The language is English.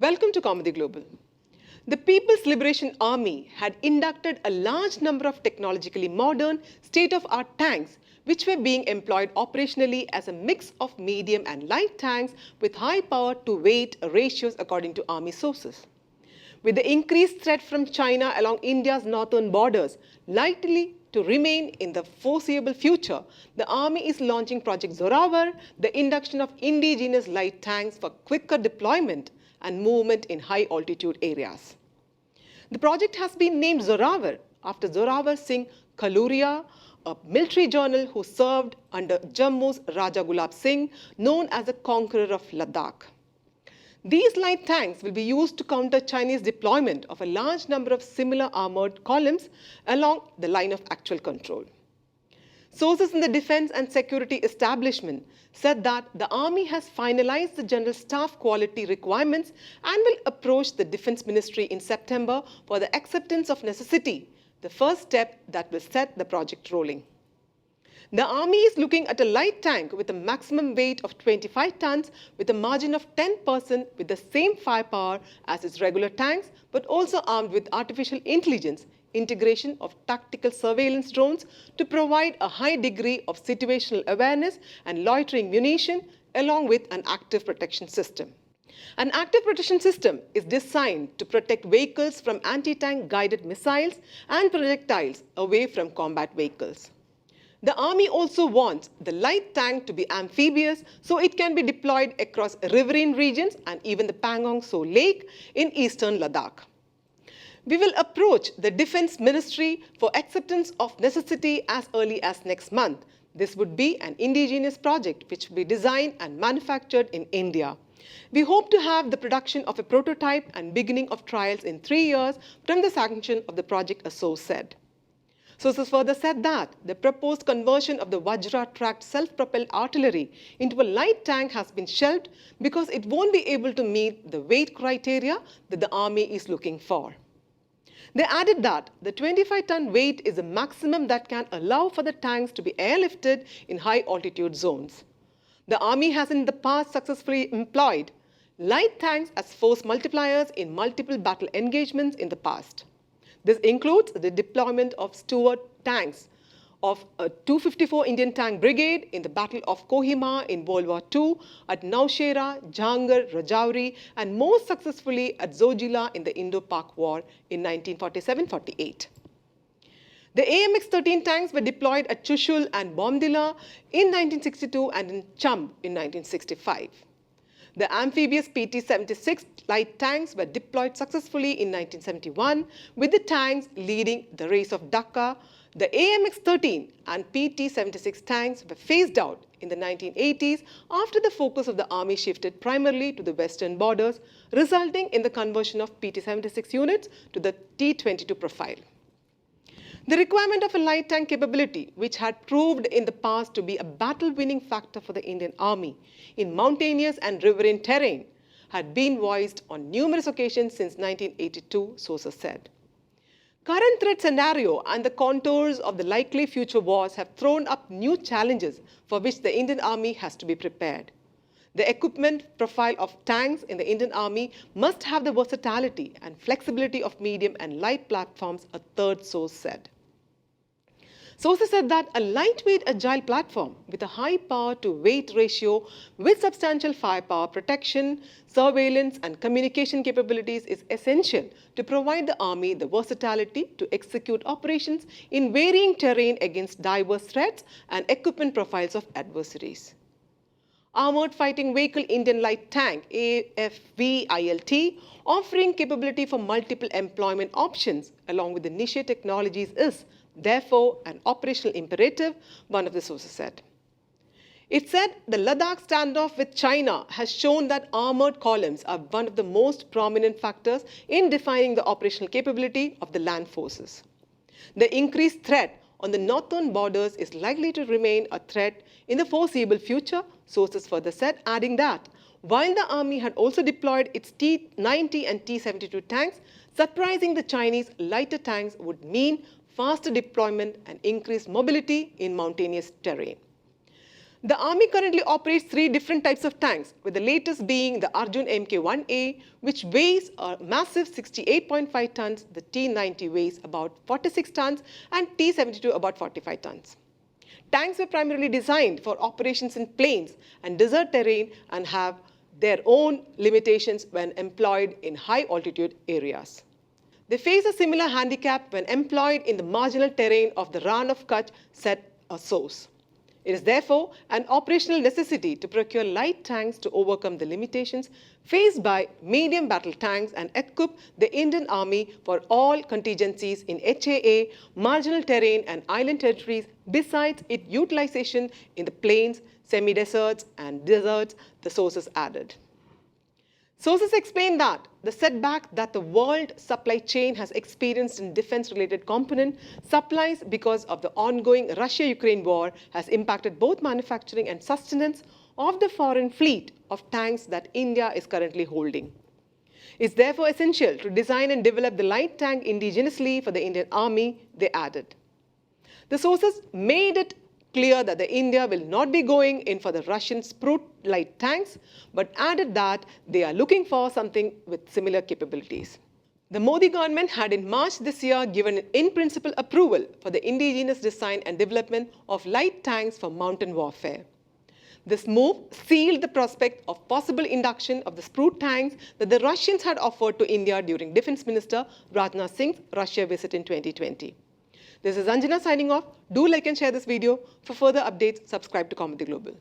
Welcome to Kaumudy Global. The People's Liberation Army had inducted a large number of technologically modern, state-of-art tanks which were being employed operationally as a mix of medium and light tanks with high power to weight ratios according to Army sources. With the increased threat from China along India's northern borders likely to remain in the foreseeable future, the Army is launching Project Zorawar, the induction of indigenous light tanks for quicker deployment and movement in high-altitude areas. The project has been named Zorawar after Zorawar Singh Kaluria, a military general who served under Jammu's Raja Gulab Singh, known as the conqueror of Ladakh. These light tanks will be used to counter Chinese deployment of a large number of similar armored columns along the line of actual control. Sources in the defense and security establishment said that the Army has finalized the general staff quality requirements and will approach the Defense Ministry in September for the acceptance of necessity, the first step that will set the project rolling. The Army is looking at a light tank with a maximum weight of 25 tons with a margin of 10% with the same firepower as its regular tanks, but also armed with artificial intelligence, integration of tactical surveillance drones to provide a high degree of situational awareness and loitering munition, along with an active protection system. An active protection system is designed to protect vehicles from anti-tank guided missiles and projectiles away from combat vehicles. The Army also wants the light tank to be amphibious so it can be deployed across riverine regions and even the Pangong Tso Lake in eastern Ladakh. We will approach the Defense Ministry for acceptance of necessity as early as next month. This would be an indigenous project which will be designed and manufactured in India. We hope to have the production of a prototype and beginning of trials in 3 years from the sanction of the project, a source said. Sources further said that the proposed conversion of the Vajra tracked self-propelled artillery into a light tank has been shelved because it won't be able to meet the weight criteria that the Army is looking for. They added that the 25-ton weight is the maximum that can allow for the tanks to be airlifted in high-altitude zones. The Army has in the past successfully employed light tanks as force multipliers in multiple battle engagements in the past. This includes the deployment of Stuart tanks of a 254 Indian Tank Brigade in the Battle of Kohima in World War II, at Nowshera, Jhangar, Rajouri, and most successfully at Zojila in the Indo-Pak War in 1947-48. The AMX-13 tanks were deployed at Chushul and Bomdila in 1962 and in Chamb in 1965. The amphibious PT-76 light tanks were deployed successfully in 1971, with the tanks leading the race of Dhaka. The AMX-13 and PT-76 tanks were phased out in the 1980s after the focus of the Army shifted primarily to the western borders, resulting in the conversion of PT-76 units to the T-22 profile. The requirement of a light tank capability, which had proved in the past to be a battle-winning factor for the Indian Army in mountainous and riverine terrain, had been voiced on numerous occasions since 1982, sources said. Current threat scenario and the contours of the likely future wars have thrown up new challenges for which the Indian Army has to be prepared. The equipment profile of tanks in the Indian Army must have the versatility and flexibility of medium and light platforms, a third source said. Sources said that a lightweight agile platform with a high power to weight ratio with substantial firepower protection, surveillance and communication capabilities is essential to provide the Army the versatility to execute operations in varying terrain against diverse threats and equipment profiles of adversaries. Armored Fighting Vehicle Indian Light Tank AFV-ILT, offering capability for multiple employment options along with the niche technologies is therefore an operational imperative, one of the sources said. It said the Ladakh standoff with China has shown that armored columns are one of the most prominent factors in defining the operational capability of the land forces. The increased threat on the northern borders is likely to remain a threat in the foreseeable future, sources further said, adding that while the Army had also deployed its T-90 and T-72 tanks, surprising the Chinese lighter tanks would mean faster deployment and increased mobility in mountainous terrain. The Army currently operates 3 different types of tanks, with the latest being the Arjun Mk1A, which weighs a massive 68.5 tons, the T90 weighs about 46 tons, and T72 about 45 tons. Tanks were primarily designed for operations in plains and desert terrain and have their own limitations when employed in high altitude areas. They face a similar handicap when employed in the marginal terrain of the Rann of Kutch, said a source. It is therefore an operational necessity to procure light tanks to overcome the limitations faced by medium battle tanks and equip the Indian Army for all contingencies in HAA, marginal terrain and island territories, besides its utilization in the plains, semi-deserts and deserts, the sources added. Sources explain that the setback that the world supply chain has experienced in defense-related component supplies because of the ongoing Russia-Ukraine war has impacted both manufacturing and sustenance of the foreign fleet of tanks that India is currently holding. It's therefore essential to design and develop the light tank indigenously for the Indian Army, they added. The sources made it clear that India will not be going in for the Russian Sprut light tanks, but added that they are looking for something with similar capabilities. The Modi government had in March this year given an in-principle approval for the indigenous design and development of light tanks for mountain warfare. This move sealed the prospect of possible induction of the Sprut tanks that the Russians had offered to India during Defense Minister Rajnath Singh's Russia visit in 2020. This is Anjana signing off. Do like and share this video. For further updates, subscribe to Kaumudy Global.